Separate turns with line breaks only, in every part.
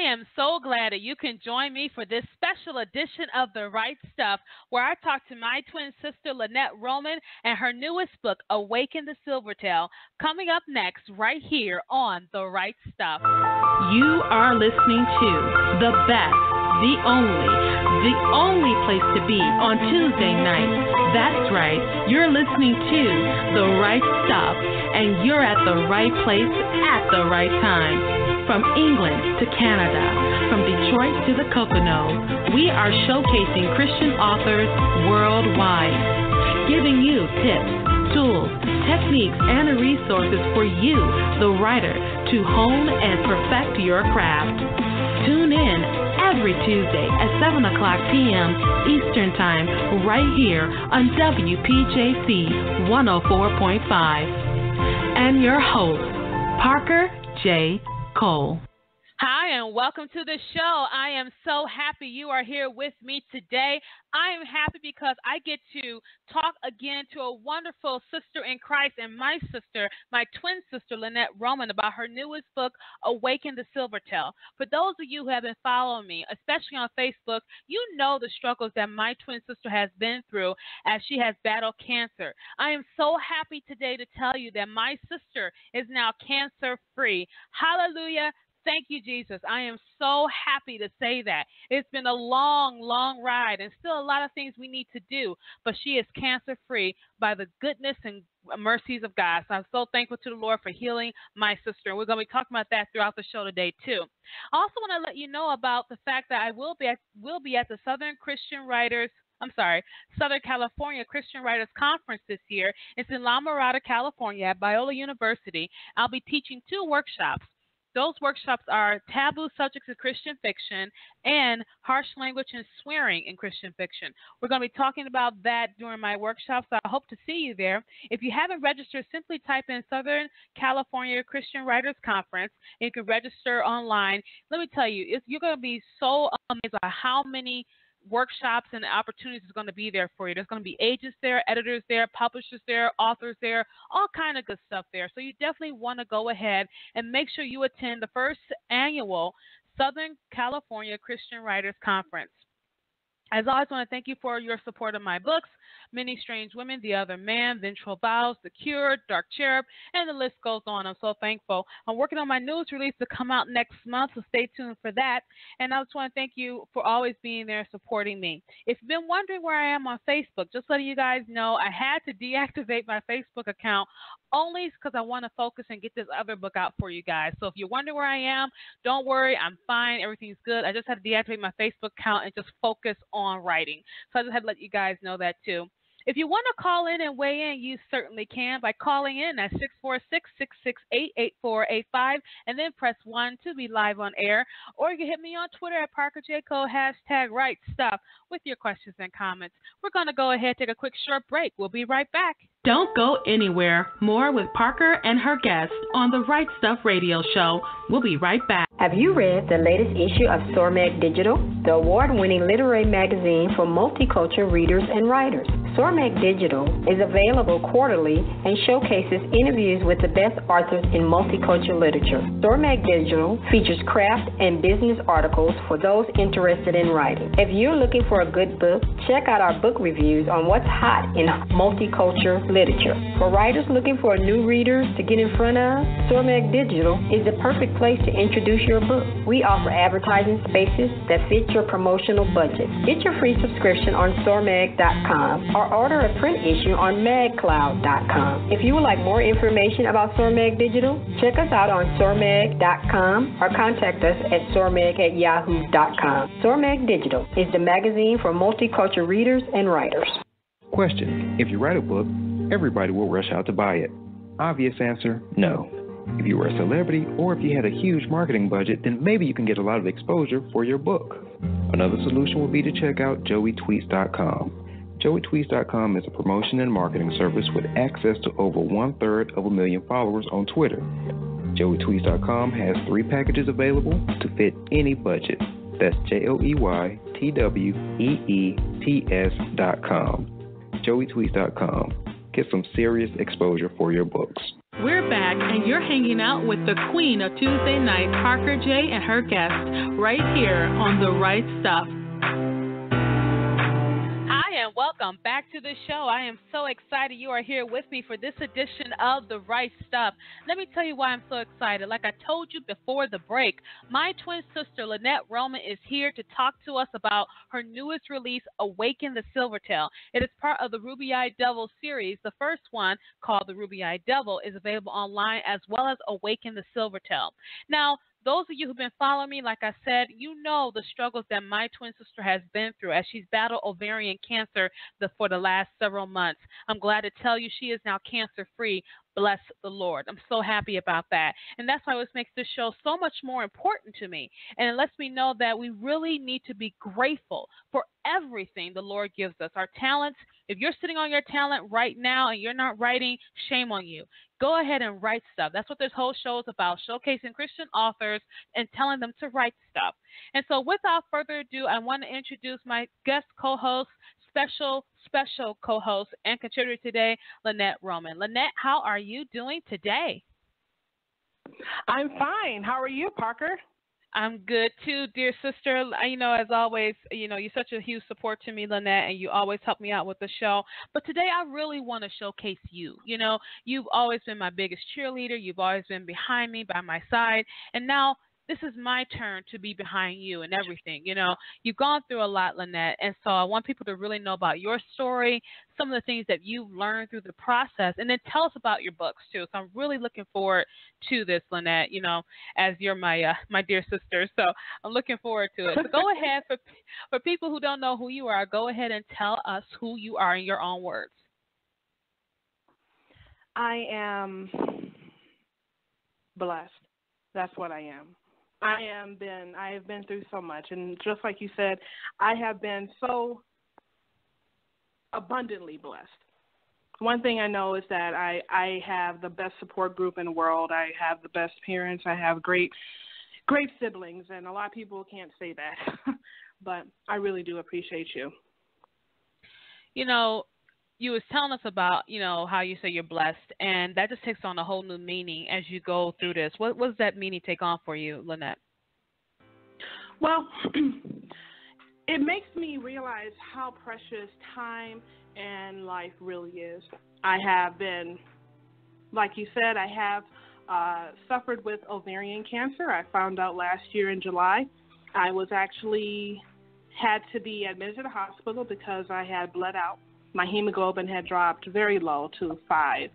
am so glad that you can join me for this special edition of The Right Stuff, where I talk to my twin sister, Lynette Roman, and her newest book, Awaken the Silvertail, coming up next right here on The Right Stuff.
You are listening to the best, the only place to be on Tuesday night. That's right, you're listening to The Right Stuff, and you're at the right place at the right time. From England to Canada, from Detroit to the Poconos, we are showcasing Christian authors worldwide, giving you tips, tools, techniques, and resources for you, the writer, to hone and perfect your craft. Tune in every Tuesday at 7 o'clock p.m. Eastern Time, right here on WPJC 104.5. And your host, Parker J. Cole.
Hi, and welcome to the show. I am so happy you are here with me today. I am happy because I get to talk again to a wonderful sister in Christ and my sister, my twin sister, Lynette Roman, about her newest book, Awaken the Silvertail. For those of you who have been following me, especially on Facebook, you know the struggles that my twin sister has been through as she has battled cancer. I am so happy today to tell you that my sister is now cancer-free. Hallelujah. Thank you, Jesus. I am so happy to say that. It's been a long, long ride and still a lot of things we need to do, but she is cancer-free by the goodness and mercies of God. So I'm so thankful to the Lord for healing my sister. And we're going to be talking about that throughout the show today, too. I also want to let you know about the fact that I will be at the Southern California Christian Writers Conference this year. It's in La Mirada, California at Biola University. I'll be teaching 2 workshops. Those workshops are taboo subjects in Christian fiction and harsh language and swearing in Christian fiction. We're going to be talking about that during my workshop, so I hope to see you there. If you haven't registered, simply type in Southern California Christian Writers Conference, and you can register online. Let me tell you, you're going to be so amazed by how many workshops and opportunities is going to be there for you. There's going to be agents there, editors there, publishers there, authors there, all kind of good stuff there. So you definitely want to go ahead and make sure you attend the first annual Southern California Christian Writers Conference. As always, I want to thank you for your support of my books, Many Strange Women, The Other Man, Vengeful Vows, The Cure, Dark Cherub, and the list goes on. I'm so thankful. I'm working on my news release to come out next month, so stay tuned for that. And I just want to thank you for always being there supporting me. If you've been wondering where I am on Facebook, just letting you guys know, I had to deactivate my Facebook account only because I want to focus and get this other book out for you guys. So if you're wondering where I am, don't worry. I'm fine. Everything's good. I just had to deactivate my Facebook account and just focus on writing. So I just had to let you guys know that too. If you want to call in and weigh in, you certainly can by calling in at 646-668-8485 and then press 1 to be live on air. Or you can hit me on Twitter at ParkerJCole, #RightStuff with your questions and comments. We're going to go ahead and take a quick short break. We'll be right back.
Don't go anywhere. More with Parker and her guests on the Right Stuff Radio Show. We'll be right back.
Have you read the latest issue of Sormag Digital, the award-winning literary magazine for multicultural readers and writers? Sormag Digital is available quarterly and showcases interviews with the best authors in multicultural literature. Sormag Digital features craft and business articles for those interested in writing. If you're looking for a good book, check out our book reviews on what's hot in multicultural literature. For writers looking for new readers to get in front of, Sormag Digital is the perfect place to introduce your book. We offer advertising spaces that fit your promotional budget. Get your free subscription on Sormag.com or order a print issue on magcloud.com. If you would like more information about Sormag Digital, check us out on Sormag.com or contact us at sormag@yahoo.com. Sormag Digital is the magazine for multicultural readers and writers.
Question: if you write a book, everybody will rush out to buy it. Obvious answer: no. If you were a celebrity or if you had a huge marketing budget, then maybe you can get a lot of exposure for your book. Another solution would be to check out joeytweets.com. joeytweets.com is a promotion and marketing service with access to over 1/3 followers on Twitter. joeytweets.com has 3 packages available to fit any budget. That's joeytweets.com. joeytweets.com. Get some serious exposure for your books.
We're back, and you're hanging out with the queen of Tuesday night, Parker J. and her guest, right here on The Right Stuff.
Hi, and welcome back to the show. I am so excited you are here with me for this edition of The Right Stuff. Let me tell you why I'm so excited. Like I told you before the break, my twin sister, Lynette Roman, is here to talk to us about her newest release, Awaken the Silvertail. It is part of the Ruby-Eyed Devil series. The first one, called The Ruby-Eyed Devil, is available online, as well as Awaken the Silvertail. Now, those of you who've been following me, like I said, you know the struggles that my twin sister has been through as she's battled ovarian cancer for the last several months. I'm glad to tell you she is now cancer-free. Bless the Lord. I'm so happy about that. And that's why it makes this show so much more important to me. And it lets me know that we really need to be grateful for everything the Lord gives us. Our talents, if you're sitting on your talent right now and you're not writing, shame on you. Go ahead and write stuff. That's what this whole show is about, showcasing Christian authors and telling them to write stuff. And so without further ado, I want to introduce my guest co-host, special co-host and contributor today, Lynette Roman. Lynette, how are you doing today?
I'm fine. How are you, Parker?
I'm good too, dear sister. As always, you're such a huge support to me, Lynette, and you always help me out with the show. But today I really want to showcase you. You've always been my biggest cheerleader. You've always been behind me, by my side. And now this is my turn to be behind you and everything. You've gone through a lot, Lynette, and so I want people to really know about your story, some of the things that you've learned through the process, and then tell us about your books too. So I'm really looking forward to this, Lynette, as you're my dear sister. So I'm looking forward to it. So go ahead, for people who don't know who you are, go ahead and tell us who you are in your own words.
I am blessed. That's what I am. I have been through so much, and just like you said, I have been so abundantly blessed. One thing I know is that I have the best support group in the world. I have the best parents. I have great siblings, and a lot of people can't say that, but I really do appreciate you.
You was telling us about, how you say you're blessed, and that just takes on a whole new meaning as you go through this. What does that meaning take on for you, Lynette?
Well, it makes me realize how precious time and life really is. I have been, like you said, I have suffered with ovarian cancer. I found out last year in July. I was actually had to be admitted to the hospital because I had bled out. My hemoglobin had dropped very low to 5,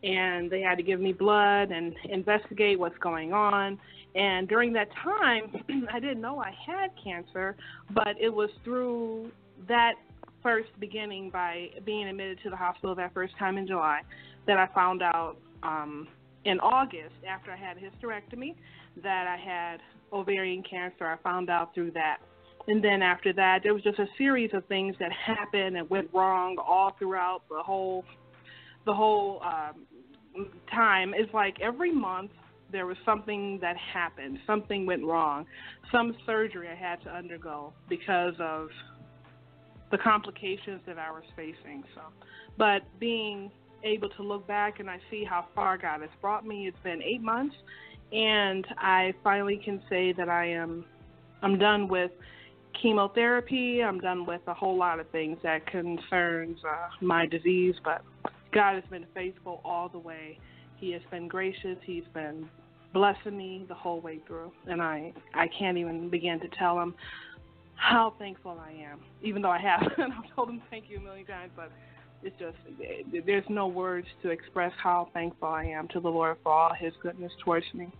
and they had to give me blood and investigate what's going on. And during that time, I didn't know I had cancer, but it was through that first beginning by being admitted to the hospital that first time in July that I found out in August, after I had a hysterectomy, that I had ovarian cancer. I found out through that. And then after that, there was just a series of things that happened and went wrong all throughout the whole time. It's like every month there was something that happened. Something went wrong. Some surgery I had to undergo because of the complications that I was facing. But being able to look back and I see how far God has brought me, it's been 8 months, and I finally can say that I'm done with chemotherapy. I'm done with a whole lot of things that concerns my disease, but God has been faithful all the way. He has been gracious. He's been blessing me the whole way through, and I can't even begin to tell him how thankful I am, even though I have. And I've told him thank you a million times, but it's just, there's no words to express how thankful I am to the Lord for all his goodness towards me.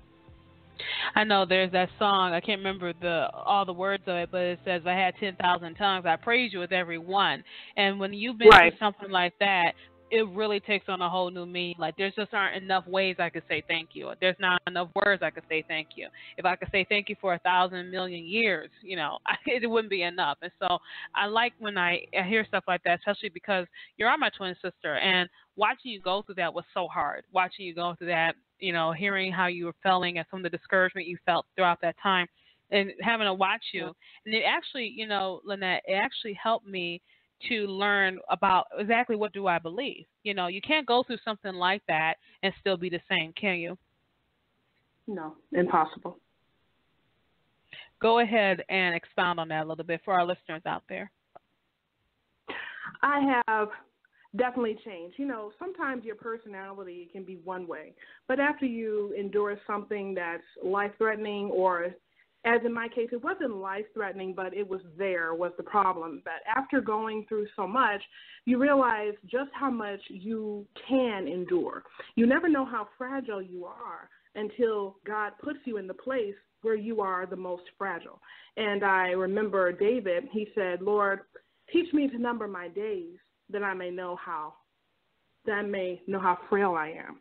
I know there's that song. I can't remember all the words of it, but it says, "I had 10,000 tongues. I praise you with every one." And when you've been through something like that, it really takes on a whole new meaning. Like, there's just aren't enough ways I could say thank you. There's not enough words I could say thank you. If I could say thank you for 1,000 million years, it wouldn't be enough. And so I like when I hear stuff like that, especially because you are my twin sister, and watching you go through that was so hard. Watching you go through that, hearing how you were feeling and some of the discouragement you felt throughout that time, and having to watch you. And it actually, Lynette, it actually helped me to learn about exactly what do I believe. You know, you can't go through something like that and still be the same, can you?
No, impossible.
Go ahead and expound on that a little bit for our listeners out there.
I have definitely changed. You know, sometimes your personality can be one way, but after you endure something that's life-threatening, or as in my case, it wasn't life-threatening, but it was the problem. But after going through so much, you realize just how much you can endure. You never know how fragile you are until God puts you in the place where you are the most fragile. And I remember David, he said, Lord, teach me to number my days that I may know how frail I am.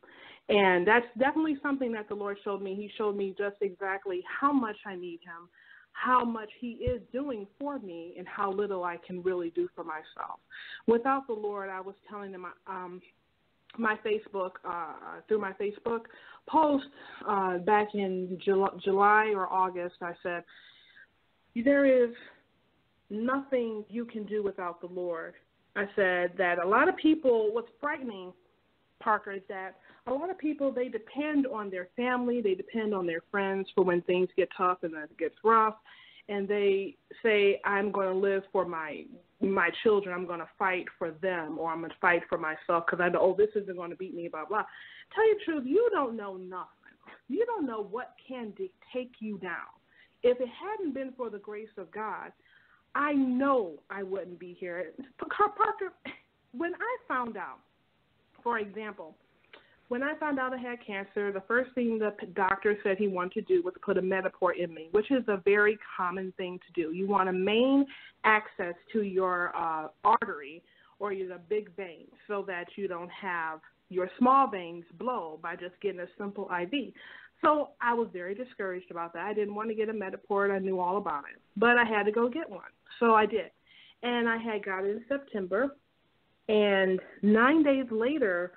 And that's definitely something that the Lord showed me. He showed me just exactly how much I need him, how much he is doing for me, and how little I can really do for myself. Without the Lord, I was telling them my Facebook, through my Facebook post back in July or August, I said, there is nothing you can do without the Lord. I said that a lot of people, what's frightening, Parker, is that a lot of people, they depend on their family, they depend on their friends for when things get tough and it gets rough, and they say, I'm going to live for my children, I'm going to fight for them, or I'm going to fight for myself because I know, oh, this isn't going to beat me, blah, blah. Tell you the truth, you don't know nothing. You don't know what can take you down. If it hadn't been for the grace of God, I know I wouldn't be here. Parker, when I found out, for example, when I found out I had cancer, the first thing the doctor said he wanted to do was put a Mediport in me, which is a very common thing to do. You want to main access to your artery or your big vein so that you don't have your small veins blow by just getting a simple IV. So I was very discouraged about that. I didn't want to get a Mediport. I knew all about it. But I had to go get one. So I did. And I had got it in September. And 9 days later,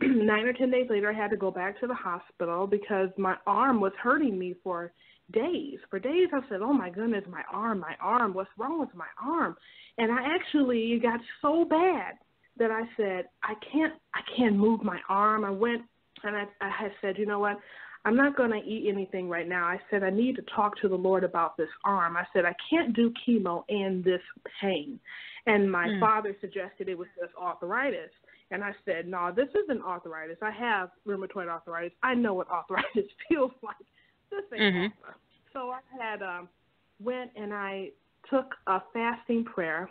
9 or 10 days later, I had to go back to the hospital because my arm was hurting me for days. For days, I said, oh, my goodness, my arm, what's wrong with my arm? And I actually got so bad that I said, I can't move my arm. I went and I had said, you know what, I'm not going to eat anything right now. I said, I need to talk to the Lord about this arm. I said, I can't do chemo in this pain. And my father suggested it was just arthritis. And I said, no, this isn't arthritis. I have rheumatoid arthritis. I know what arthritis feels like. This ain't arthritis. So I had went and I took a fasting prayer.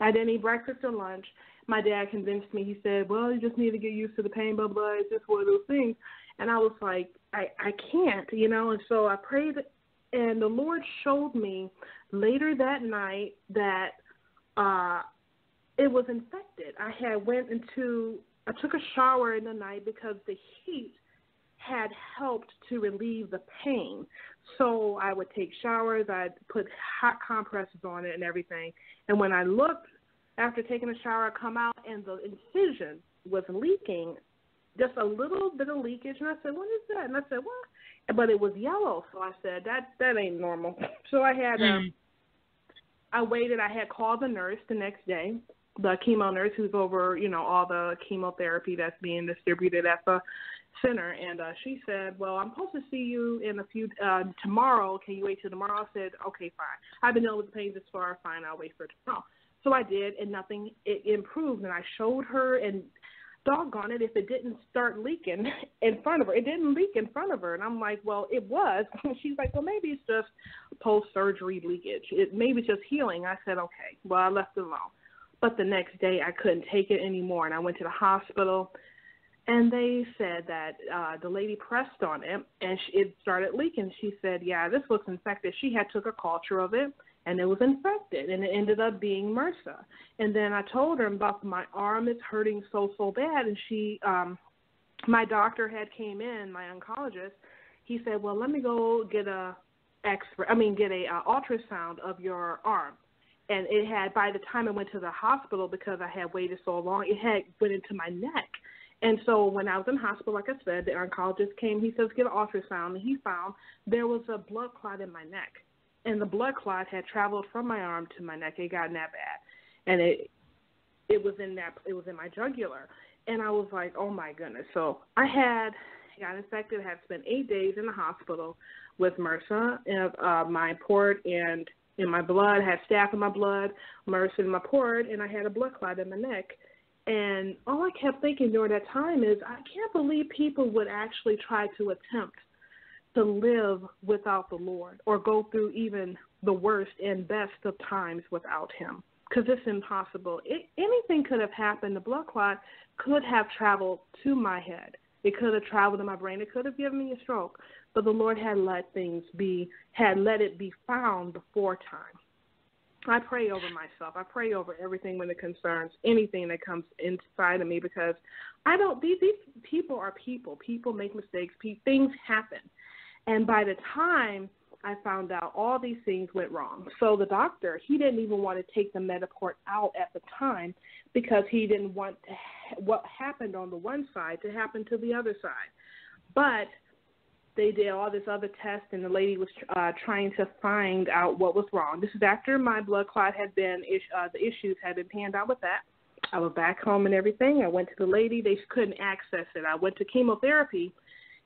I didn't eat breakfast or lunch. My dad convinced me. He said, well, you just need to get used to the pain, blah, blah. It's just one of those things. And I was like, I can't, you know. And so I prayed, and the Lord showed me later that night that it was infected. I took a shower in the night because the heat had helped to relieve the pain. So I would take showers. I'd put hot compresses on it and everything. And when I looked, after taking a shower, I come out and the incision was leaking, just a little bit of leakage. And I said, what is that? And I said, what? But it was yellow. So I said, that ain't normal. So I had, I waited. I had called the nurse the next day, the chemo nurse who's over, you know, all the chemotherapy that's being distributed at the center. And she said, well, I'm supposed to see you in a few, tomorrow. Can you wait till tomorrow? I said, okay, fine. I've been dealing with the pain this far. Fine, I'll wait for tomorrow. So I did, and nothing, it improved. And I showed her, and doggone it, if it didn't start leaking in front of her. It didn't leak in front of her. And I'm like, well, it was. She's like, well, maybe it's just post-surgery leakage. Maybe it's just healing. I said, okay. Well, I left it alone. But the next day, I couldn't take it anymore, and I went to the hospital, and they said that the lady pressed on it, and it started leaking. She said, yeah, this was infected. She had took a culture of it, and it was infected, and it ended up being MRSA. And then I told her about my arm is hurting so bad, and she, my doctor had came in, my oncologist. He said, well, let me go get a ultrasound of your arm. And it had, by the time I went to the hospital, because I had waited so long, it had went into my neck. And so when I was in hospital, like I said, the oncologist came. He says, get an ultrasound, and he found there was a blood clot in my neck. And the blood clot had traveled from my arm to my neck. It got that bad. and it was in my jugular, and I was like, oh my goodness. So I got infected, had spent 8 days in the hospital with MRSA, and my port and in my blood, had staph in my blood, MRSA in my port, and I had a blood clot in my neck. And all I kept thinking during that time is, I can't believe people would actually try to attempt to live without the Lord or go through even the worst and best of times without him, because it's impossible. Anything could have happened. The blood clot could have traveled to my head. It could have traveled to my brain. It could have given me a stroke. But the Lord had let it be found before time. I pray over myself. I pray over everything when it concerns anything that comes inside of me, because these people are people. People make mistakes. Things happen. And by the time I found out, all these things went wrong. So the doctor, he didn't even want to take the Metaport out at the time, because he didn't want what happened on the one side to happen to the other side. But they did all this other test, and the lady was trying to find out what was wrong. This is after my blood clot had been, the issues had been panned out with that. I was back home and everything. I went to the lady. They couldn't access it. I went to chemotherapy,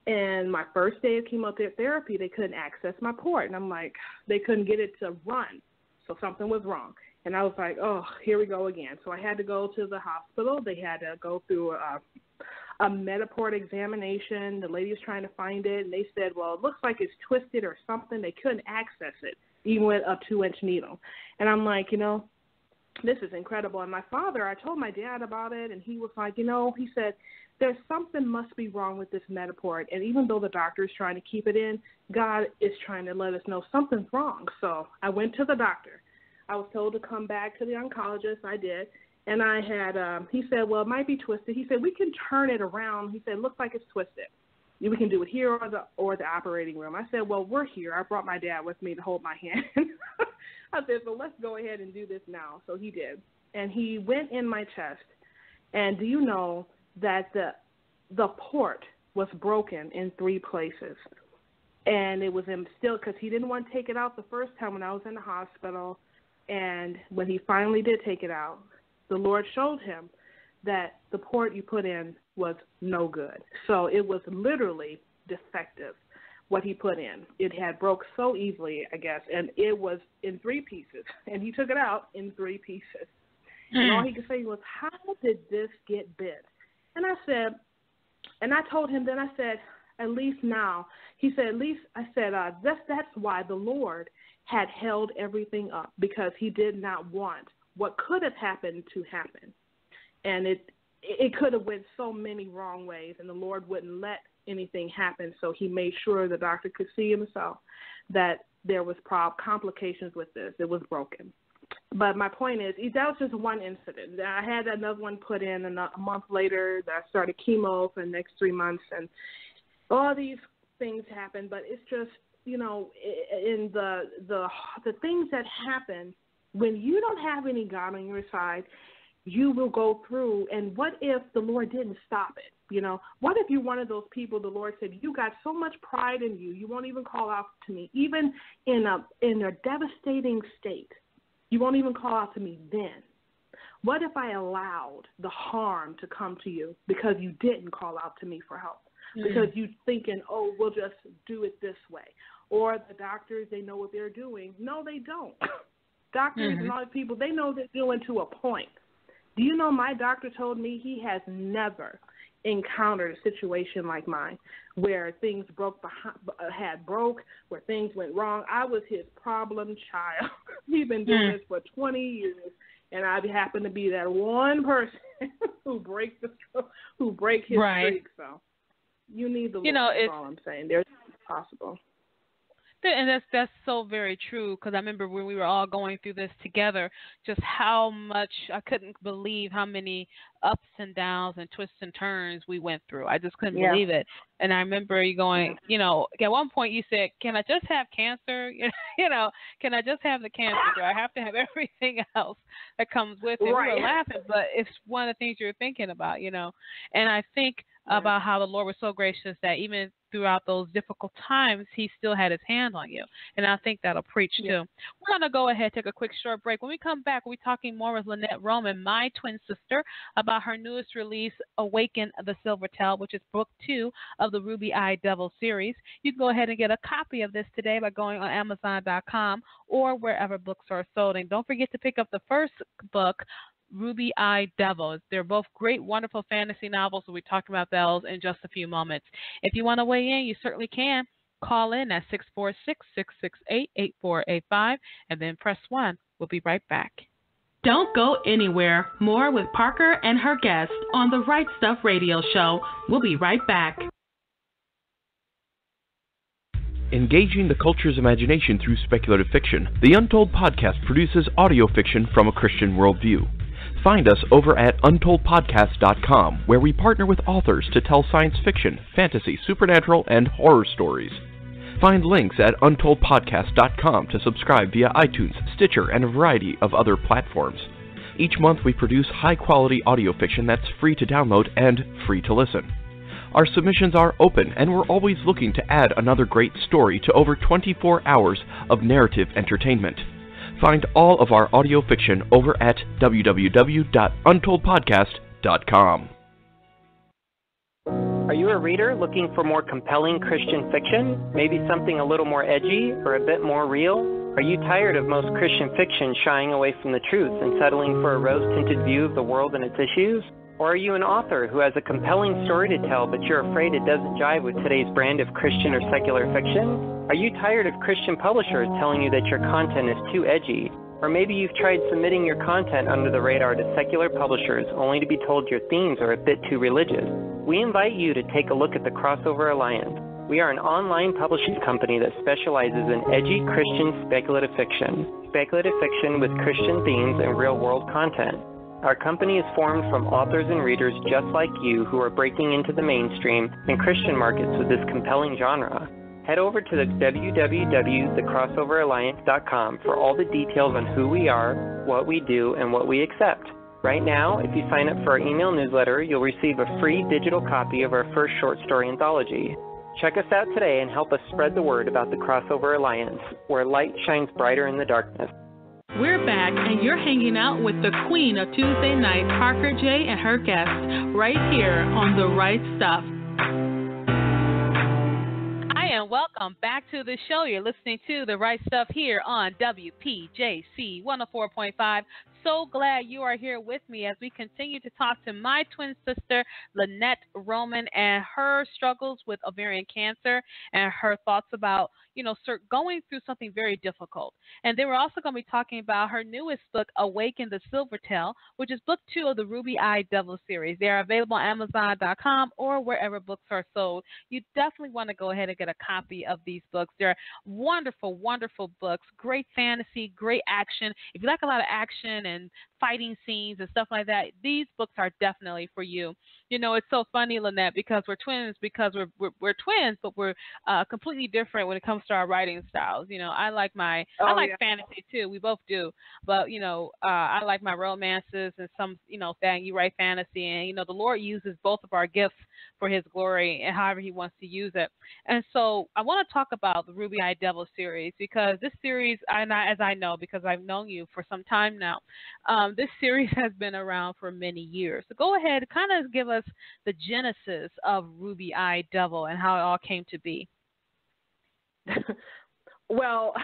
and my first day of chemotherapy, they couldn't access my port. And I'm like, they couldn't get it to run. So something was wrong. And I was like, oh, here we go again. So I had to go to the hospital. They had to go through a Metaport examination. The lady was trying to find it, and they said, well, it looks like it's twisted or something. They couldn't access it, even with a 2-inch needle. And I'm like, this is incredible. And my father, I told my dad about it, and he was like, he said, there's something must be wrong with this Metaport. And even though the doctor is trying to keep it in, God is trying to let us know something's wrong. So I went to the doctor. I was told to come back to the oncologist. I did. And I had, he said, well, it might be twisted. He said, we can turn it around. He said, it looks like it's twisted. We can do it here or the operating room. I said, well, we're here. I brought my dad with me to hold my hand. I said, so let's go ahead and do this now. So he did. And he went in my chest. And do you know that the port was broken in 3 places? And it was still, because he didn't want to take it out the first time when I was in the hospital. And when he finally did take it out, the Lord showed him that the port you put in was no good. So it was literally defective, what he put in. It had broke so easily, I guess, and it was in 3 pieces. And he took it out in 3 pieces. And all he could say was, how did this get bit? And I said, and I told him, then I said, at least now. He said, at least, I said, that's why the Lord had held everything up, because he did not want what could have happened to happen. And it could have went so many wrong ways, and the Lord wouldn't let anything happen. So he made sure the doctor could see himself that there was complications with this. It was broken. But my point is, that was just one incident. I had another one put in a month later. That I started chemo for the next 3 months, and all these things happened. But it's just, in the things that happen, when you don't have any God on your side, you will go through. And what if the Lord didn't stop it? What if you're one of those people the Lord said, you got so much pride in you, you won't even call out to me, even in a devastating state. You won't even call out to me then. What if I allowed the harm to come to you because you didn't call out to me for help? Because you thinking, oh, we'll just do it this way. Or the doctors, they know what they're doing. No, they don't. Doctors and all the people, they know they're doing to a point. Do you know my doctor told me he has never encountered a situation like mine where things broke, where things went wrong. I was his problem child. He's been doing this for 20 years, and I happen to be that one person who break his streak. So you need the Lord, that's all I'm saying. There's possible.
And that's so very true, because I remember when we were all going through this together, just how much I couldn't believe how many ups and downs and twists and turns we went through. I just couldn't believe it. And I remember you going, at one point you said, can I just have cancer? Can I just have the cancer? Do I have to have everything else that comes with it?
Right.
We were laughing, but it's one of the things you're thinking about, And I think about how the Lord was so gracious that even throughout those difficult times, he still had his hand on you. And I think that'll preach too. We're going to go ahead, take a quick short break. When we come back, we'll be talking more with Lynette Roman, my twin sister, about her newest release, Awaken the Silver Tale, which is book 2 of the Ruby-Eyed Devil series. You can go ahead and get a copy of this today by going on Amazon.com or wherever books are sold. And don't forget to pick up the first book, Ruby-Eyed Devil. They're both great, wonderful fantasy novels. We'll be talking about those in just a few moments. If you want to weigh in, you certainly can. Call in at 646-668-8485 and then press 1. We'll be right back.
Don't go anywhere. More with Parker and her guest on the Right Stuff Radio Show. We'll be right back.
Engaging the culture's imagination through speculative fiction, the Untold Podcast produces audio fiction from a Christian worldview. Find us over at untoldpodcast.com, where we partner with authors to tell science fiction, fantasy, supernatural, and horror stories. Find links at untoldpodcast.com to subscribe via iTunes, Stitcher, and a variety of other platforms. Each month we produce high-quality audio fiction that's free to download and free to listen. Our submissions are open, and we're always looking to add another great story to over 24 hours of narrative entertainment. Find all of our audio fiction over at www.untoldpodcast.com.
Are you a reader looking for more compelling Christian fiction? Maybe something a little more edgy or a bit more real? Are you tired of most Christian fiction shying away from the truth and settling for a rose-tinted view of the world and its issues? Or are you an author who has a compelling story to tell, but you're afraid it doesn't jive with today's brand of Christian or secular fiction? Are you tired of Christian publishers telling you that your content is too edgy? Or maybe you've tried submitting your content under the radar to secular publishers only to be told your themes are a bit too religious? We invite you to take a look at the Crossover Alliance. We are an online publishing company that specializes in edgy Christian speculative fiction with Christian themes and real-world content. Our company is formed from authors and readers just like you who are breaking into the mainstream and Christian markets with this compelling genre. Head over to the www.thecrossoveralliance.com for all the details on who we are, what we do, and what we accept. Right now, if you sign up for our email newsletter, you'll receive a free digital copy of our first short story anthology. Check us out today and help us spread the word about the Crossover Alliance, where light shines brighter in the darkness.
We're back, and you're hanging out with the queen of Tuesday night, Parker J. and her guest, right here on The Right Stuff.
Hi, and welcome back to the show. You're listening to The Right Stuff here on WPJC 104.5. So glad you are here with me as we continue to talk to my twin sister, Lynette Roman, and her struggles with ovarian cancer and her thoughts about, going through something very difficult. And then we're also going to be talking about her newest book, Awaken the Silver Tale, which is book 2 of the Ruby-Eyed Devil series. They are available on Amazon.com or wherever books are sold. You definitely want to go ahead and get a copy of these books. They're wonderful, wonderful books, great fantasy, great action. If you like a lot of action and fighting scenes and stuff like that, these books are definitely for you. It's so funny, Lynette, because we're twins, we're twins, but we're completely different when it comes to our writing styles. I like fantasy too. We both do, but I like my romances and some, thing. You write fantasy, and the Lord uses both of our gifts for His glory and however He wants to use it. And so I want to talk about the Ruby-Eyed Devil series because this series, as I know because I've known you for some time now, this series has been around for many years. So go ahead, kind of give us the genesis of Ruby-Eyed Devil and how it all came to be.
Well,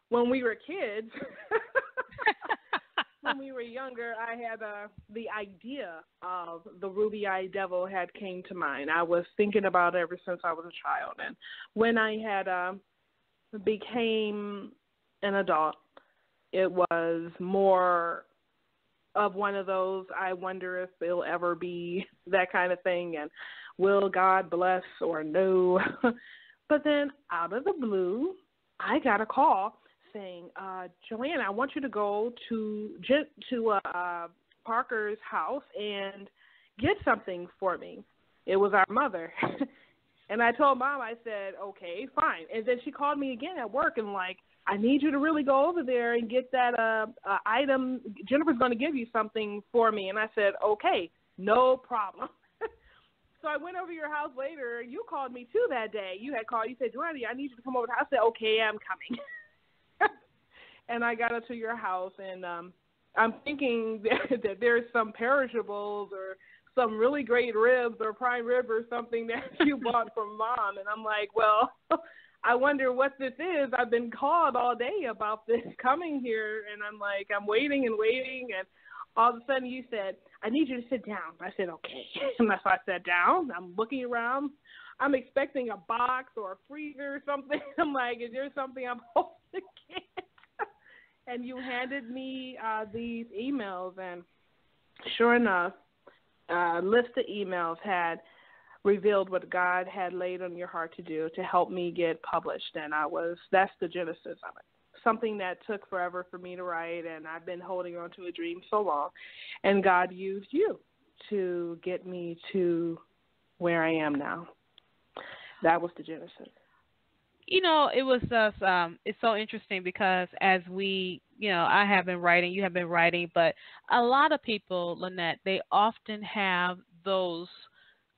when we were kids, when we were younger, I had the idea of the Ruby-Eyed Devil had came to mind. I was thinking about it ever since I was a child. And when I had became an adult, it was more of one of those, I wonder if it'll ever be that kind of thing, and will God bless or no. But then out of the blue, I got a call saying, Joanne, I want you to go to Parker's house and get something for me. It was our mother. And I told Mom, I said, okay, fine. And then she called me again at work and I need you to really go over there and get that item. Jennifer's going to give you something for me. And I said, okay, no problem. So I went over to your house later. You called me too that day. You had called. You said, Joanna, I need you to come over. I said, okay, I'm coming. And I got up to your house, and I'm thinking that there's some perishables or some really great ribs or prime rib or something that you bought from Mom. And I'm like, well, I wonder what this is. I've been called all day about this coming here, and I'm like, I'm waiting and waiting, and all of a sudden you said, I need you to sit down. I said, okay. And so I sat down. I'm looking around. I'm expecting a box or a freezer or something. I'm like, is there something I'm supposed to get? And you handed me these emails, and sure enough, a list of emails had revealed what God had laid on your heart to do to help me get published. And that's the genesis of it. Something that took forever for me to write, and I've been holding on to a dream so long. And God used you to get me to where I am now. That was the genesis.
You know, it was just, it's so interesting because as we, you know, I have been writing, you have been writing, but a lot of people, Lynette, they often have those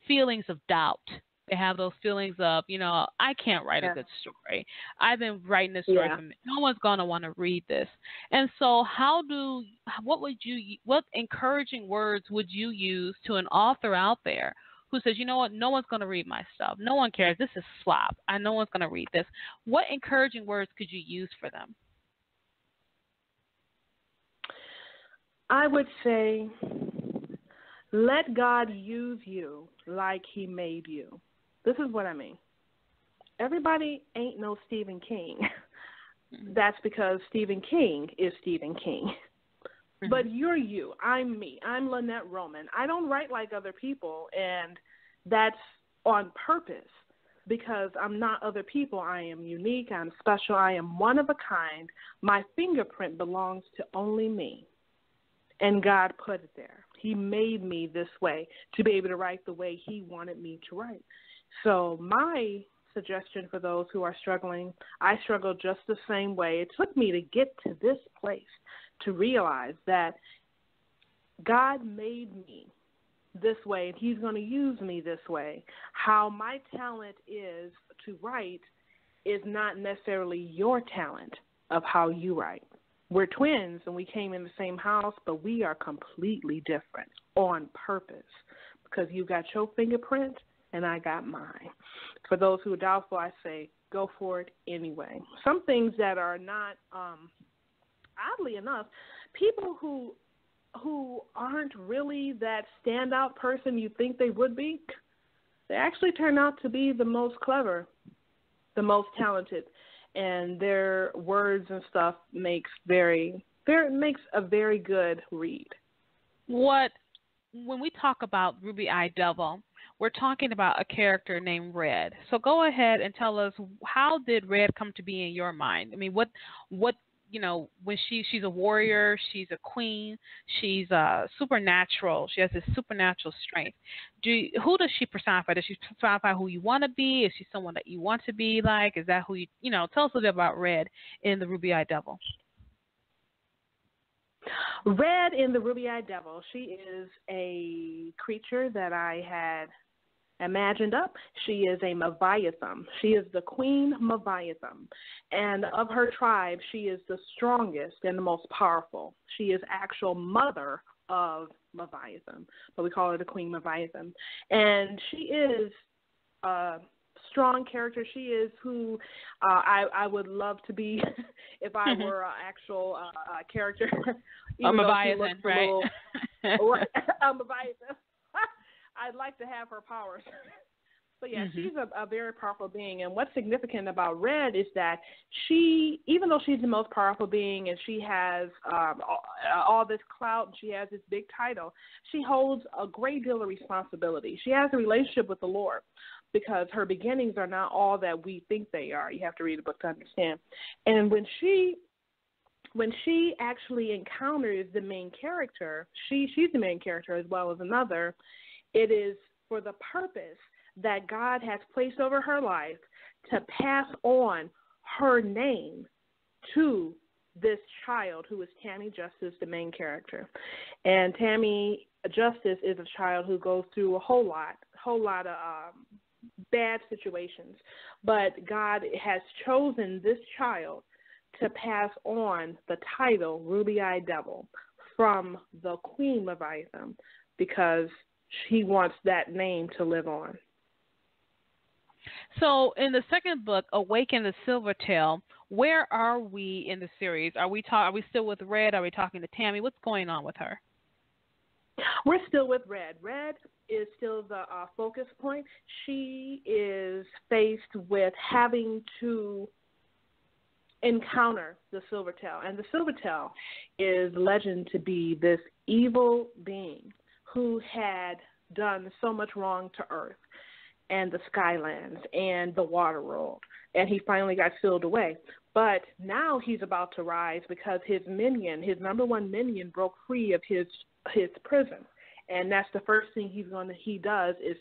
feelings of doubt. They have those feelings of, you know, I can't write a good story. I've been writing this story for me. No one's going to want to read this. And so what encouraging words would you use to an author out there who says, you know what, no one's going to read my stuff. No one cares. This is slop. No one's going to read this. What encouraging words could you use for them?
I would say, let God use you like he made you. This is what I mean. Everybody ain't no Stephen King. That's because Stephen King is Stephen King. Mm-hmm. But you're you. I'm me. I'm Lynette Roman. I don't write like other people, and that's on purpose because I'm not other people. I am unique. I'm special. I am one of a kind. My fingerprint belongs to only me, and God put it there. He made me this way to be able to write the way he wanted me to write. So my suggestion for those who are struggling, I struggled just the same way. It took me to get to this place to realize that God made me this way, and he's going to use me this way. How my talent is to write is not necessarily your talent of how you write. We're twins, and we came in the same house, but we are completely different on purpose because you got your fingerprint and I got mine. For those who are doubtful, I say go for it anyway. Some things that are not, oddly enough, people who aren't really that standout person you think they would be, they actually turn out to be the most clever, the most talented. And their words and stuff makes a very good read.
When we talk about Ruby-Eyed Devil, we're talking about a character named Red. So go ahead and tell us, how did Red come to be in your mind? I mean, what you know, when she's a warrior, she's a queen, she's supernatural. She has this supernatural strength. Who does she personify? Does she personify who you want to be? Is she someone that you want to be like? Is that who you know? Tell us a little bit about Red in the Ruby-Eyed Devil.
Red in the Ruby-Eyed Devil, she is a creature that I had imagined up. She is a Meviathum. She is the Queen Meviathum. And of her tribe, she is the strongest and the most powerful. She is actual mother of Meviathum, but we call her the Queen Meviathum. And she is a strong character. She is who I would love to be if I were an actual character.
A Meviathum, right?
A Meviathum. I'd like to have her powers. But yeah, she's a very powerful being. And what's significant about Red is that she, even though she's the most powerful being and she has all this clout and she has this big title, she holds a great deal of responsibility. She has a relationship with the Lord because her beginnings are not all that we think they are. You have to read the book to understand. And when she actually encounters the main character, she's the main character as well as another. It is for the purpose that God has placed over her life to pass on her name to this child who is Tammy Justice, the main character. And Tammy Justice is a child who goes through a whole lot whole lot of bad situations. But God has chosen this child to pass on the title Ruby-Eyed Devil from the Queen Meviathum because he wants that name to live on.
So in the second book, Awaken the Silvertail, where are we in the series? Are we still with Red? Are we talking to Tammy? What's going on with her?
We're still with Red. Red is still the focus point. She is faced with having to encounter the Silvertail. And the Silvertail is legend to be this evil being who had done so much wrong to Earth and the Skylands and the Waterworld. And he finally got sealed away. But now he's about to rise because his minion, his number one minion, broke free of his prison. And that's the first thing he does is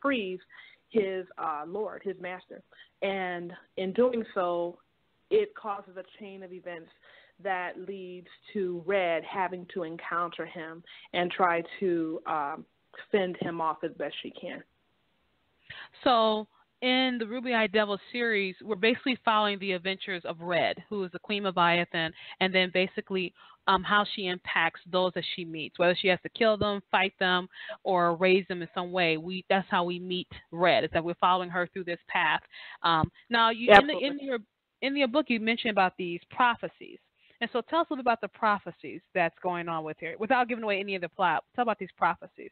freeze his lord, his master. And in doing so, it causes a chain of events that leads to Red having to encounter him and try to fend him off as best she can.
So in the Ruby-Eyed Devil series, we're basically following the adventures of Red, who is the Queen Meviathum, and then basically how she impacts those that she meets, whether she has to kill them, fight them, or raise them in some way. That's how we meet Red, is that we're following her through this path. Now, in your book, you mentioned about these prophecies. And so tell us a little bit about the prophecies that's going on with her, without giving away any of the plot. Tell about these prophecies.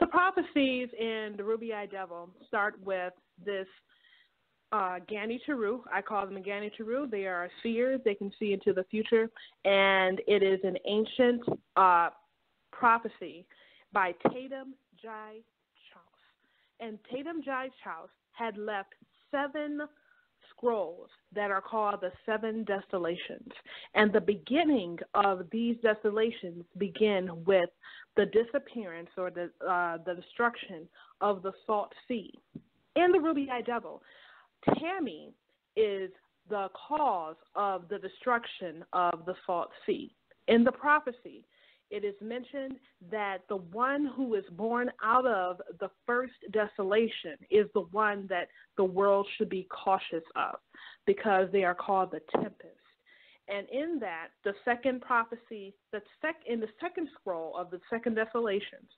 The prophecies in the Ruby-Eyed Devil start with this Gani Teru. I call them a Gani Teru. They are seers. They can see into the future. And it is an ancient prophecy by Tatum Scrolls. And Tatum Scrolls had left 7 scrolls that are called the Seven Desolations. And the beginning of these desolations begin with the disappearance or the destruction of the Salt Sea. In the Ruby-Eyed Devil, Tammy is the cause of the destruction of the Salt Sea. In the prophecy, it is mentioned that the one who is born out of the first desolation is the one that the world should be cautious of because they are called the Tempest. And in that, the second prophecy, in the second scroll of the Second Desolations,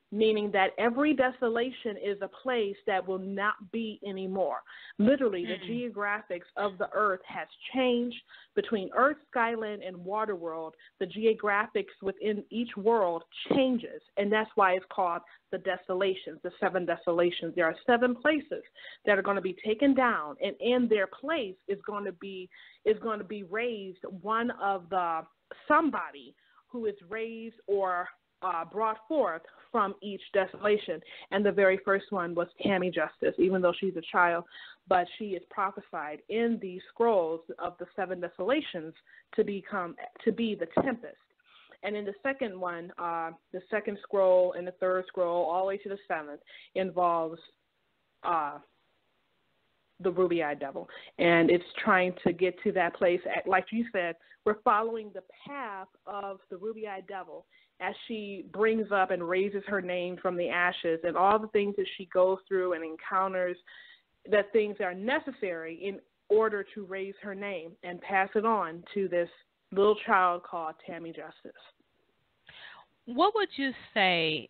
meaning that every desolation is a place that will not be anymore. Literally, the geographics of the earth has changed between Earth, Skyland, and Waterworld. The geographics within each world changes, and that's why it's called the Desolations, the Seven Desolations. There are 7 places that are going to be taken down, and in their place is going to be raised one of somebody who is raised or brought forth from each desolation. And the very first one was Tammy Justice, even though she's a child, but she is prophesied in these scrolls of the 7 desolations to be the Tempest. And in the second one, the second scroll and the third scroll, all the way to the 7th, involves the Ruby-Eyed Devil. And it's trying to get to that place. Like you said, we're following the path of the Ruby-Eyed Devil as she brings up and raises her name from the ashes and all the things that she goes through and encounters, that things are necessary in order to raise her name and pass it on to this little child called Tammy Justice.
What would you say,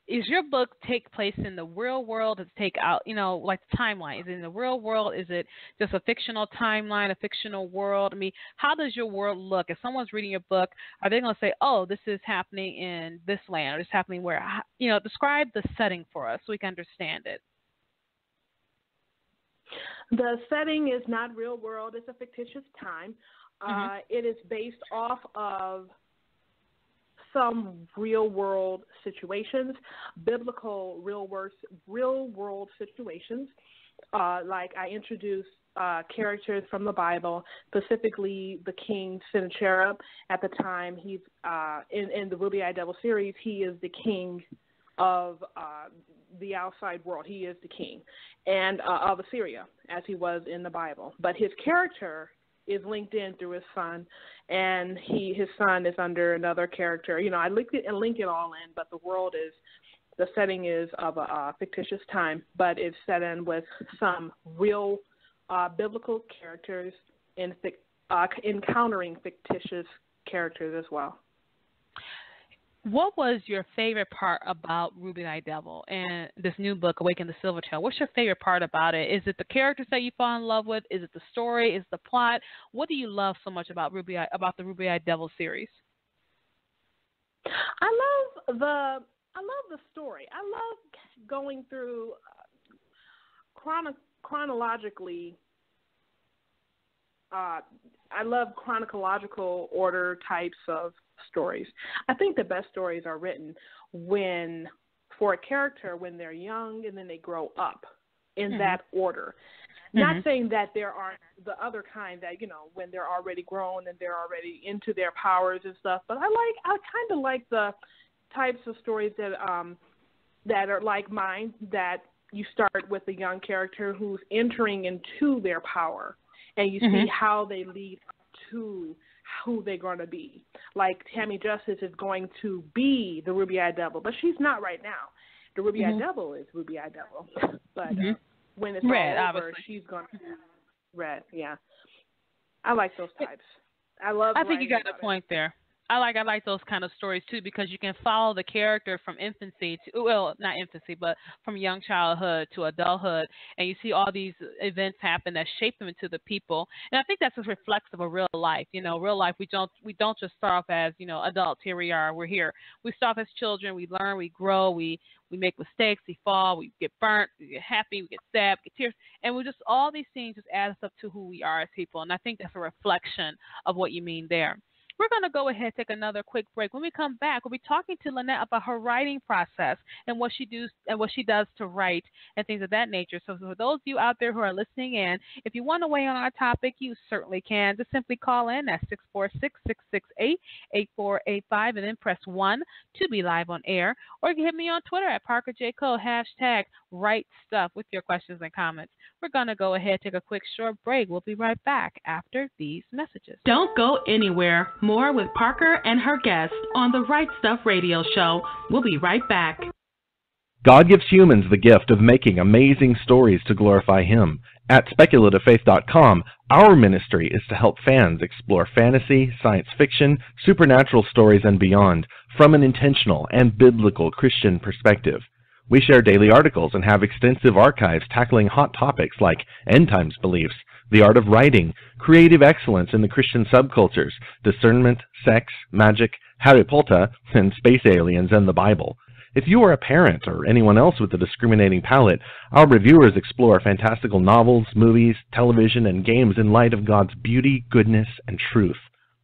is your book take place in the real world? Does it take out, like the timeline? Is it in the real world? Is it just a fictional timeline, a fictional world? I mean, how does your world look? If someone's reading your book, are they going to say, oh, this is happening in this land, or this is happening where? Describe the setting for us so we can understand it.
The setting is not real world. It's a fictitious time. It is based off of some real-world situations, biblical real-world situations. Like I introduced characters from the Bible, specifically the king Sennacherib. At the time, he's in the Ruby-Eyed Devil series, he is the king of the outside world. He is the king and of Assyria, as he was in the Bible. But his character is linked in through his son, and his son is under another character. I link it all in, but the world is the setting is of a fictitious time, but it's set in with some real biblical characters and encountering fictitious characters as well.
What was your favorite part about Ruby-Eyed Devil and this new book, Awaken the Silvertail? What's your favorite part about it? Is it the characters that you fall in love with? Is it the story? Is it the plot? What do you love so much about the Ruby-Eyed Devil series?
I love the story. I love going through chronologically. I love chronological order types of stories. I think the best stories are written for a character when they're young and then they grow up in that order. Not saying that there aren't the other kind that, when they're already grown and they're already into their powers and stuff, but I kind of like the types of stories that are like mine, that you start with a young character who's entering into their power and you see how they lead up to who they're going to be. Like Tammy Justice is going to be the Ruby-Eyed Devil, but she's not right now. The Ruby-Eyed Devil is Ruby-Eyed Devil, but when it's
Red,
all over,
obviously.
she's going to be Red. Yeah, I like those types. I think
you got a point there. I like those kind of stories too, because you can follow the character from infancy to, well, not infancy, but from young childhood to adulthood, and you see all these events happen that shape them into the people. And I think that's just reflective of real life. Real life, we don't just start off as adults. Here we are, we're here. We start off as children. We learn, we grow, we make mistakes, we fall, we get burnt, we get happy, we get stabbed, get tears, and all these things just add us up to who we are as people. And I think that's a reflection of what you mean there. We're going to go ahead and take another quick break. When we come back, we'll be talking to Lynette about her writing process and what she does to write and things of that nature. So for those of you out there who are listening in, if you want to weigh in on our topic, you certainly can. Just simply call in at 646-668-8485 and then press 1 to be live on air. Or you can hit me on Twitter at ParkerJCole, #WriteStuff with your questions and comments. We're going to go ahead and take a quick short break. We'll be right back after these messages.
Don't go anywhere. More with Parker and her guests on the Right Stuff Radio Show. We'll be right back.
God gives humans the gift of making amazing stories to glorify Him. At speculativefaith.com, our ministry is to help fans explore fantasy, science fiction, supernatural stories, and beyond from an intentional and biblical Christian perspective. We share daily articles and have extensive archives tackling hot topics like end times beliefs, the art of writing, creative excellence in the Christian subcultures, discernment, sex, magic, Harry Potter, and space aliens and the Bible. If you are a parent or anyone else with a discriminating palate, our reviewers explore fantastical novels, movies, television, and games in light of God's beauty, goodness, and truth.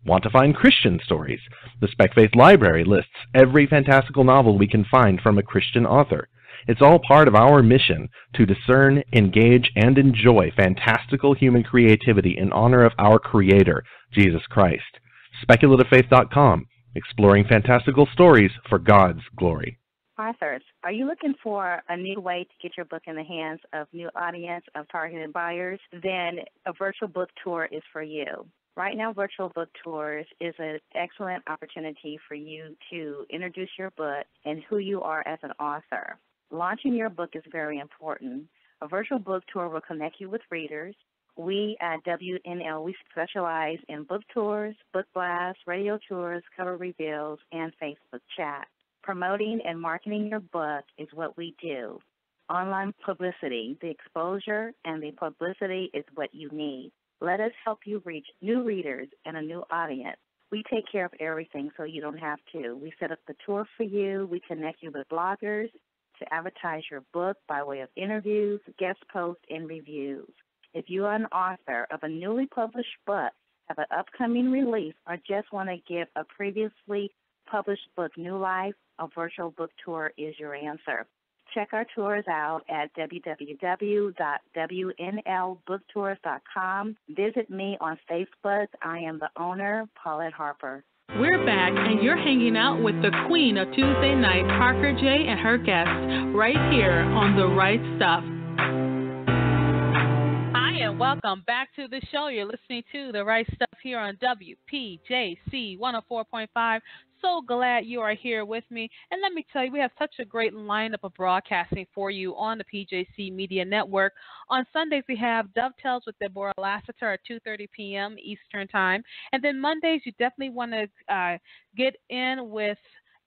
Want to find Christian stories? The Spec Faith Library lists every fantastical novel we can find from a Christian author. It's all part of our mission to discern, engage, and enjoy fantastical human creativity in honor of our Creator, Jesus Christ. SpeculativeFaith.com, exploring fantastical stories for God's glory.
Authors, are you looking for a new way to get your book in the hands of new audience of targeted buyers? Then a virtual book tour is for you. Right now, virtual book tours is an excellent opportunity for you to introduce your book and who you are as an author. Launching your book is very important. A virtual book tour will connect you with readers. We at WNL, we specialize in book tours, book blasts, radio tours, cover reveals, and Facebook chat. Promoting and marketing your book is what we do. Online publicity, the exposure and the publicity is what you need. Let us help you reach new readers and a new audience. We take care of everything so you don't have to. We set up the tour for you. We connect you with bloggers to advertise your book by way of interviews, guest posts, and reviews. If you are an author of a newly published book, have an upcoming release, or just want to give a previously published book new life, a virtual book tour is your answer. Check our tours out at www.wnlbooktours.com. Visit me on Facebook. I am the owner, Paulette Harper.
We're back, and you're hanging out with the queen of Tuesday night, Parker J. and her guests, right here on The Right Stuff.
Hi, and welcome back to the show. You're listening to The Right Stuff here on WPJC 104.5, so glad you are here with me. And let me tell you, we have such a great lineup of broadcasting for you on the PJC Media Network. On Sundays, we have Dovetails with Deborah Lassiter at 2:30 p.m. Eastern Time. And then Mondays, you definitely want to get in with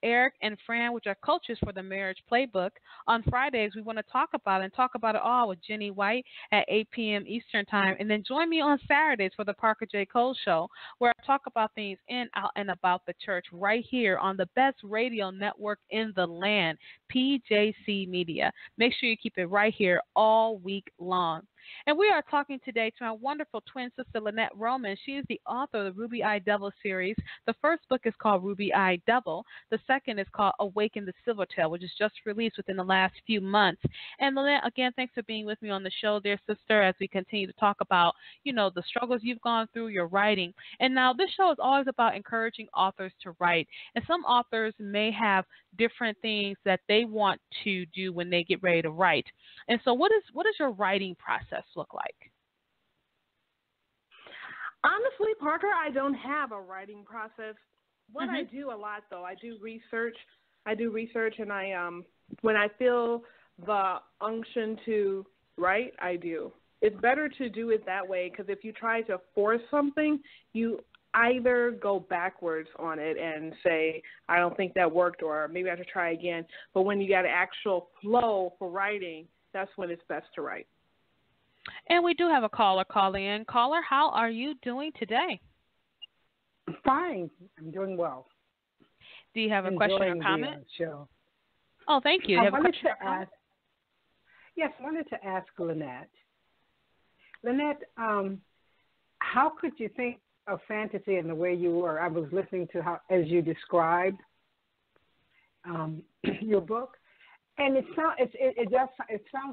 Eric and Fran, which are coaches for the Marriage Playbook. On Fridays, we want to talk about it all with Jenny White at 8 p.m. Eastern Time. And then join me on Saturdays for the Parker J. Cole Show, where I talk about things in, out, and about the church right here on the best radio network in the land, PJC Media. Make sure you keep it right here all week long. And we are talking today to our wonderful twin sister, Lynette Roman. She is the author of the Ruby Eye Devil series. The first book is called Ruby Eye Devil. The second is called Awaken the Silvertail, which is just released within the last few months. And Lynette, again, thanks for being with me on the show, dear sister, as we continue to talk about, the struggles you've gone through, your writing. And now this show is always about encouraging authors to write. And some authors may have different things that they want to do when they get ready to write. And so what does your writing process look like?
Honestly, Parker, I don't have a writing process. What I do a lot, though, I do research, and I when I feel the unction to write, I do. It's better to do it that way, because if you try to force something, you either go backwards on it and say, I don't think that worked, or maybe I have to try again. But when you got an actual flow for writing, that's when it's best to write.
And we do have a caller calling in. Caller, how are you doing today?
Fine. I'm doing well.
Do you have a question or comment?
Show.
Oh, thank you.
I wanted to ask Lynette. Lynette, how could you think of fantasy in the way you were? I was listening to how, as you described your book, and it sounds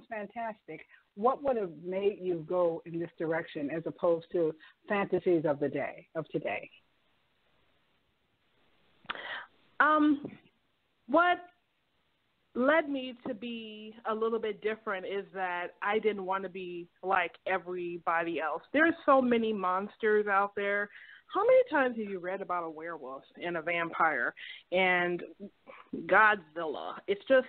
fantastic. What would have made you go in this direction as opposed to fantasies of today?
What led me to be a little bit different is that I didn't want to be like everybody else. There's so many monsters out there. How many times have you read about a werewolf and a vampire and Godzilla? It's just,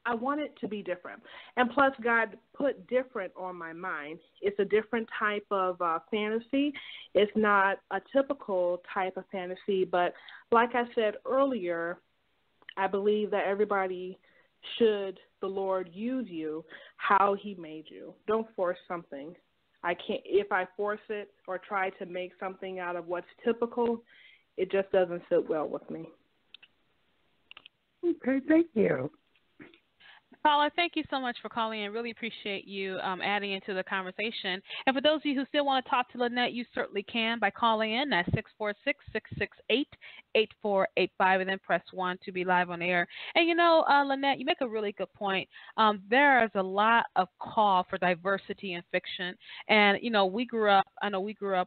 I want it to be different. And plus, God put different on my mind. It's a different type of fantasy. It's not a typical type of fantasy, but like I said earlier, I believe that everybody should the Lord use you how he made you. Don't force something. If I force it or try to make something out of what's typical, it just doesn't sit well with me.
Okay, thank you.
Caller, thank you so much for calling in. Really appreciate you adding into the conversation. And for those of you who still want to talk to Lynette, you certainly can by calling in at 646-668-8485 and then press 1 to be live on air. And, Lynette, you make a really good point. There is a lot of call for diversity in fiction. And, we grew up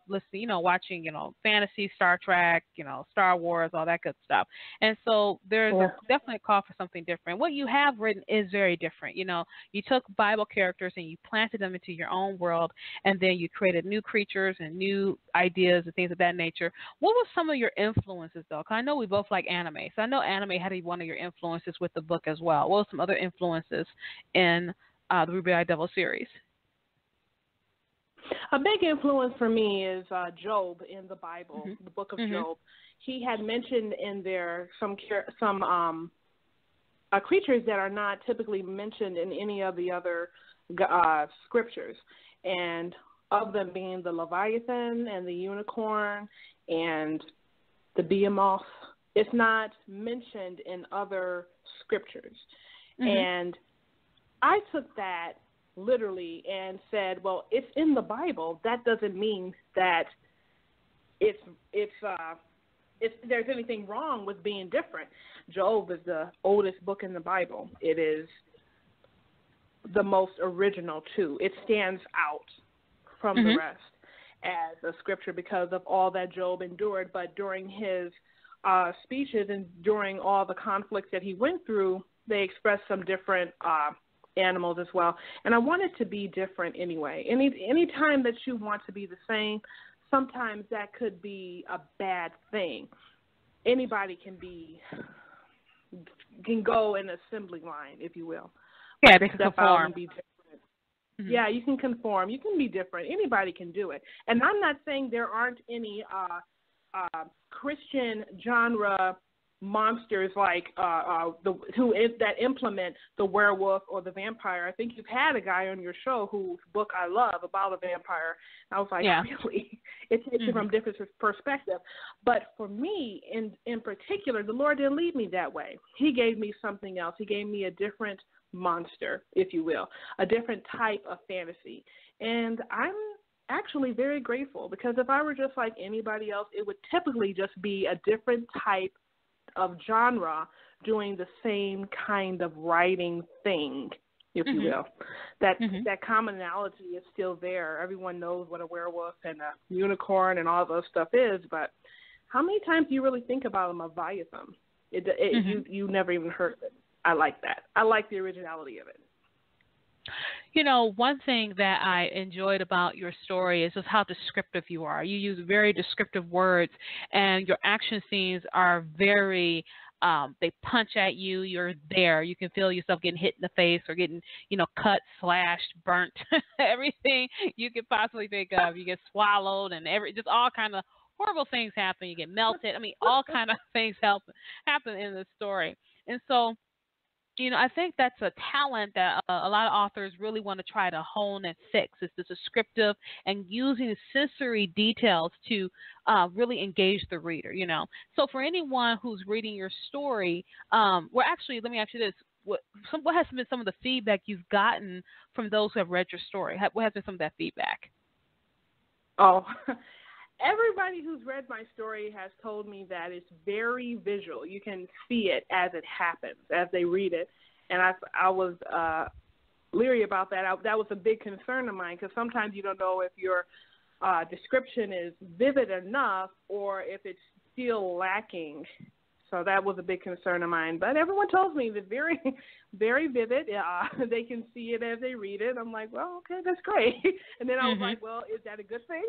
listening, watching, fantasy, Star Trek, Star Wars, all that good stuff. And so there's definitely a call for something different. What you have written is very different. You took Bible characters and you planted them into your own world, and then you created new creatures and new ideas and things of that nature. What were some of your influences, though? Because I know we both like anime, so I know anime had to be one of your influences with the book as well. What were some other influences in the Ruby Eye Devil series?
A big influence for me is Job in the Bible, the book of Job. He had mentioned in there some creatures that are not typically mentioned in any of the other scriptures, and of them being the Leviathan and the unicorn and the behemoth. It's not mentioned in other scriptures. And I took that literally and said, well, it's in the Bible. That doesn't mean that there's anything wrong with being different. Job is the oldest book in the Bible. It is the most original, too. It stands out from the rest as a scripture because of all that Job endured. But during his speeches and during all the conflicts that he went through, they expressed some different animals as well. And I want it to be different anyway. Any time that you want to be the same, sometimes that could be a bad thing. anybody can go in assembly line, if you will.
Yeah, they can
step out
conform.
and be different. Yeah, you can conform. You can be different. Anybody can do it. And I'm not saying there aren't any Christian genre monsters like that implement the werewolf or the vampire. I think you've had a guy on your show whose book I love about a vampire. I was like, really? It takes it from a different perspective. But for me, in particular, the Lord didn't lead me that way. He gave me something else. He gave me a different monster, if you will, a different type of fantasy. And I'm actually very grateful, because if I were just like anybody else, it would typically just be a different type of genre doing the same kind of writing thing, if you will. That commonality is still there. Everyone knows what a werewolf and a unicorn and all those stuff is, but how many times do you really think about a Meviathum? You never even heard of it. I like that. I like the originality of it.
You know, one thing that I enjoyed about your story is just how descriptive you are. You use very descriptive words, and your action scenes are very, they punch at you. You're there. You can feel yourself getting hit in the face or getting, cut, slashed, burnt, everything you could possibly think of. You get swallowed and just all kind of horrible things happen. You get melted. I mean, all kind of things happen in the story. And so, I think that's a talent that a lot of authors really want to try to hone and fix, is the descriptive and using sensory details to really engage the reader, So for anyone who's reading your story, let me ask you this. What has been some of the feedback you've gotten from those who have read your story? What has been some of that feedback?
Oh, everybody who's read my story has told me that it's very visual. You can see it as it happens, as they read it. And I was leery about that. That was a big concern of mine, because sometimes you don't know if your description is vivid enough or if it's still lacking. So that was a big concern of mine. But everyone tells me that very, very vivid. They can see it as they read it. I'm like, well, okay, that's great. And then I was like, well, is that a good thing?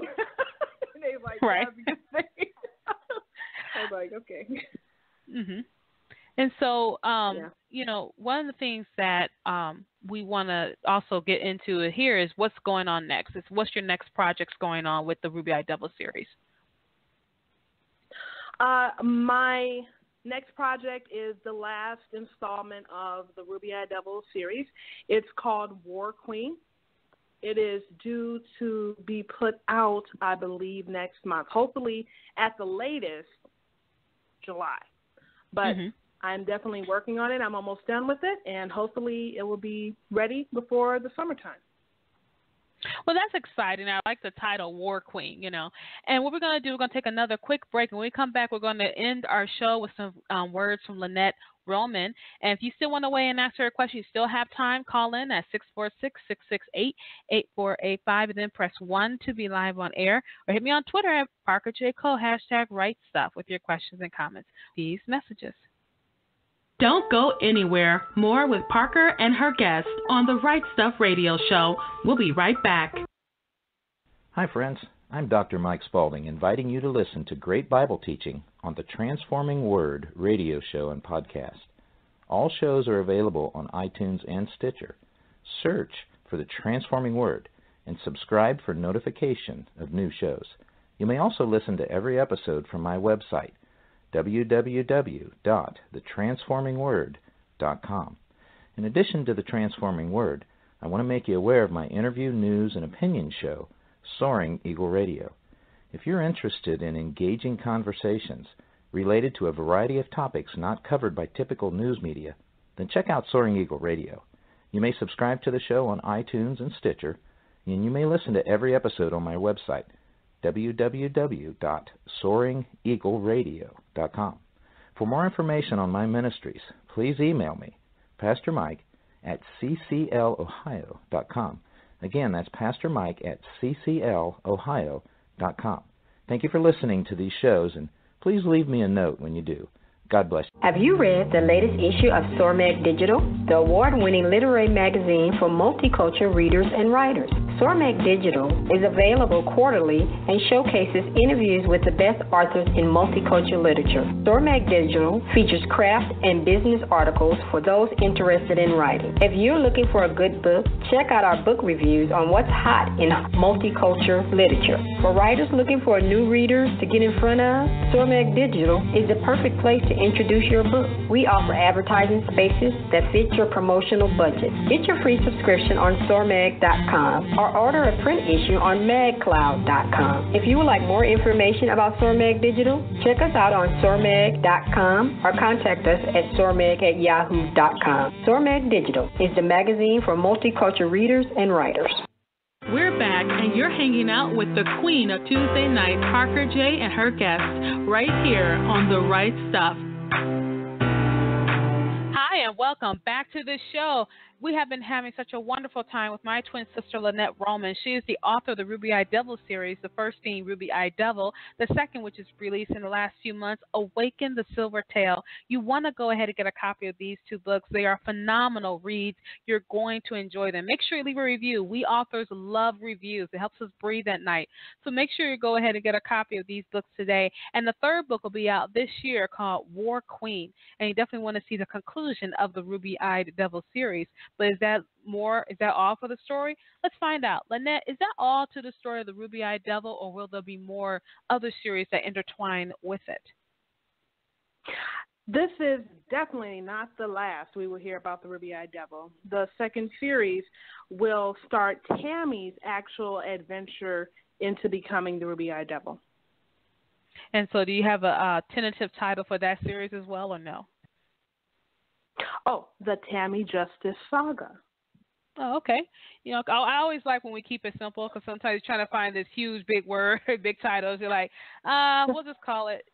And they were like,
right.
That's a good thing. I was like, okay.
And so, one of the things that we want to also get into here is what's going on next. What's your next projects going on with the Ruby-Eyed Devil series?
My next project is the last installment of the Ruby-Eyed Devil series. It's called War Queen. It is due to be put out, I believe, next month. Hopefully, at the latest, July. But I'm definitely working on it. I'm almost done with it, and hopefully it will be ready before the summertime.
Well, that's exciting. I like the title, War Queen, And what we're going to do, we're going to take another quick break. And when we come back, we're going to end our show with some words from Lynette Roman. And if you still want to weigh in and answer a question, you still have time. Call in at 646-668-8485, and then press 1 to be live on air. Or hit me on Twitter at ParkerJCole, #WriteStuff, with your questions and comments. These messages.
Don't go anywhere. More with Parker and her guest on the Right Stuff Radio Show. We'll be right back.
Hi, friends. I'm Dr. Mike Spaulding, inviting you to listen to great Bible teaching on the Transforming Word radio show and podcast. All shows are available on iTunes and Stitcher. Search for the Transforming Word and subscribe for notification of new shows. You may also listen to every episode from my website, www.thetransformingword.com. In addition to The Transforming Word, I want to make you aware of my interview, news, and opinion show, Soaring Eagle Radio. If you're interested in engaging conversations related to a variety of topics not covered by typical news media, then check out Soaring Eagle Radio. You may subscribe to the show on iTunes and Stitcher, and you may listen to every episode on my website, www.soaringeagleradio.com. For more information on my ministries, please email me, Pastor Mike at cclohio.com. Again, that's Pastor Mike at cclohio.com. Thank you for listening to these shows, and please leave me a note when you do. God bless you.
Have you read the latest issue of SORMAC Digital, the award-winning literary magazine for multicultural readers and writers? Sormag Digital is available quarterly and showcases interviews with the best authors in multicultural literature. Sormag Digital features craft and business articles for those interested in writing. If you're looking for a good book, check out our book reviews on what's hot in multicultural literature. For writers looking for new readers to get in front of, Sormag Digital is the perfect place to introduce your book. We offer advertising spaces that fit your promotional budget. Get your free subscription on Sormag.com or order a print issue on magcloud.com. If you would like more information about Sormag Digital, check us out on Sormag.com or contact us at sormag@yahoo.com. Sormag Digital is the magazine for multicultural readers and writers.
We're back, and you're hanging out with the Queen of Tuesday Night, Parker J., and her guests right here on The Right Stuff.
Hi, and welcome back to the show. We have been having such a wonderful time with my twin sister, Lynette Roman. She is the author of the Ruby-Eyed Devil series, the first being Ruby-Eyed Devil, the second, which is released in the last few months, Awaken, the Silver Tale. You want to go ahead and get a copy of these two books. They are phenomenal reads. You're going to enjoy them. Make sure you leave a review. We authors love reviews. It helps us breathe at night. So make sure you go ahead and get a copy of these books today. And the third book will be out this year called War Queen. And you definitely want to see the conclusion of the Ruby-Eyed Devil series. But is that all for the story? Let's find out. Lynette, is that all to the story of the Ruby-Eyed Devil, or will there be more other series that intertwine with it?
This is definitely not the last we will hear about the Ruby-Eyed Devil. The second series will start Tammy's actual adventure into becoming the Ruby-Eyed Devil.
And so do you have a tentative title for that series as well, or no?
Oh, the Tammy Justice Saga.
Oh, okay. You know, I always like when we keep it simple, because sometimes you're trying to find this huge, big word, big titles. You're like, we'll just call it,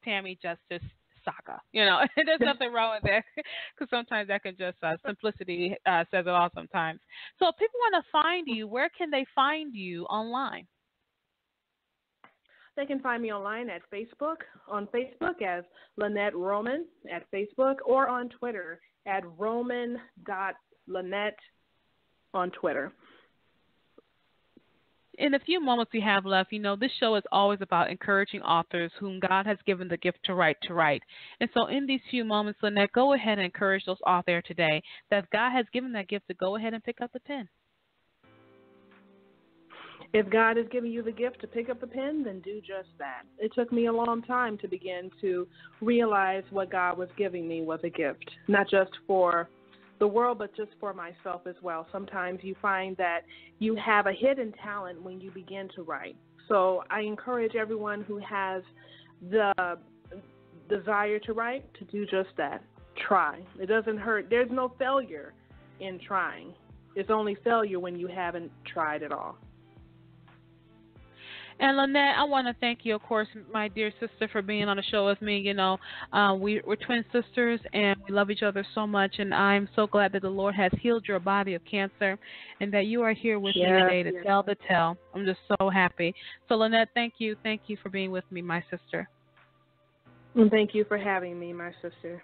Tammy Justice Saga. There's nothing wrong with that, because sometimes that can just, simplicity says it all sometimes. So if people want to find you, where can they find you online?
They can find me online at Facebook, as Lynette Roman at Facebook, or on Twitter at roman.lynette on Twitter.
In the few moments we have left, this show is always about encouraging authors whom God has given the gift to write. And so in these few moments, Lynette, go ahead and encourage those authors today that God has given that gift to go ahead and pick up the pen.
If God has given you the gift to pick up the pen, then do just that. It took me a long time to begin to realize what God was giving me was a gift, not just for the world, but just for myself as well. Sometimes you find that you have a hidden talent when you begin to write. So I encourage everyone who has the desire to write to do just that. Try. It doesn't hurt. There's no failure in trying. It's only failure when you haven't tried at all.
And Lynette, I want to thank you, of course, my dear sister, for being on the show with me. We're twin sisters, and we love each other so much. And I'm so glad that the Lord has healed your body of cancer, and that you are here with me today to tell the tale. I'm just so happy. So, Lynette, thank you for being with me, my sister.
And thank you for having me, my sister.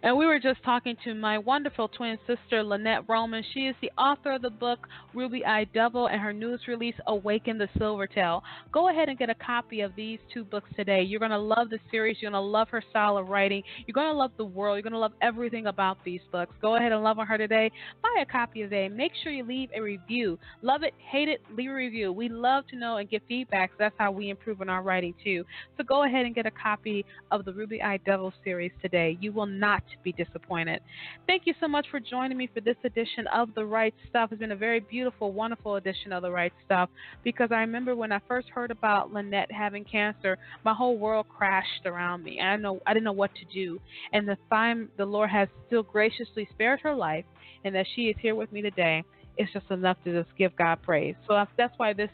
And we were just talking to my wonderful twin sister, Lynette Roman. She is the author of the book Ruby-Eyed Devil and her newest release, Awaken, the Silver Tale. Go ahead and get a copy of these two books today. You're going to love the series. You're going to love her style of writing. You're going to love the world. You're going to love everything about these books. Go ahead and love on her today. Buy a copy today. Make sure you leave a review. Love it, hate it, leave a review. We love to know and get feedback. So that's how we improve in our writing, too. So go ahead and get a copy of the Ruby-Eyed Devil series today. You will not be disappointed. Thank you so much for joining me for this edition of The Right Stuff. It's been a very beautiful, wonderful edition of The Right Stuff, because I remember when I first heard about Lynette having cancer, my whole world crashed around me. I didn't know what to do. And the Lord has still graciously spared her life, and that she is here with me today, it's just enough to just give God praise. So that's why this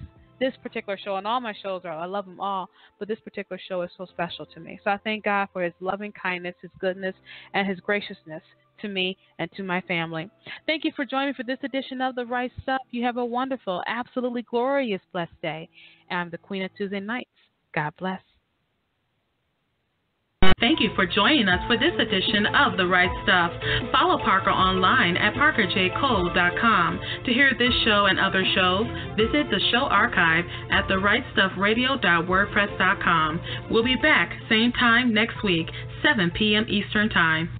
particular show, and all my shows I love them all, but this particular show is so special to me. So I thank God for his loving kindness, his goodness, and his graciousness to me and to my family. Thank you for joining me for this edition of The Right Stuff. You have a wonderful, absolutely glorious, blessed day. And I'm the Queen of Tuesday Nights. God bless.
Thank you for joining us for this edition of The Right Stuff. Follow Parker online at parkerjcole.com. To hear this show and other shows, visit the show archive at therightstuffradio.wordpress.com. We'll be back same time next week, 7 p.m. Eastern Time.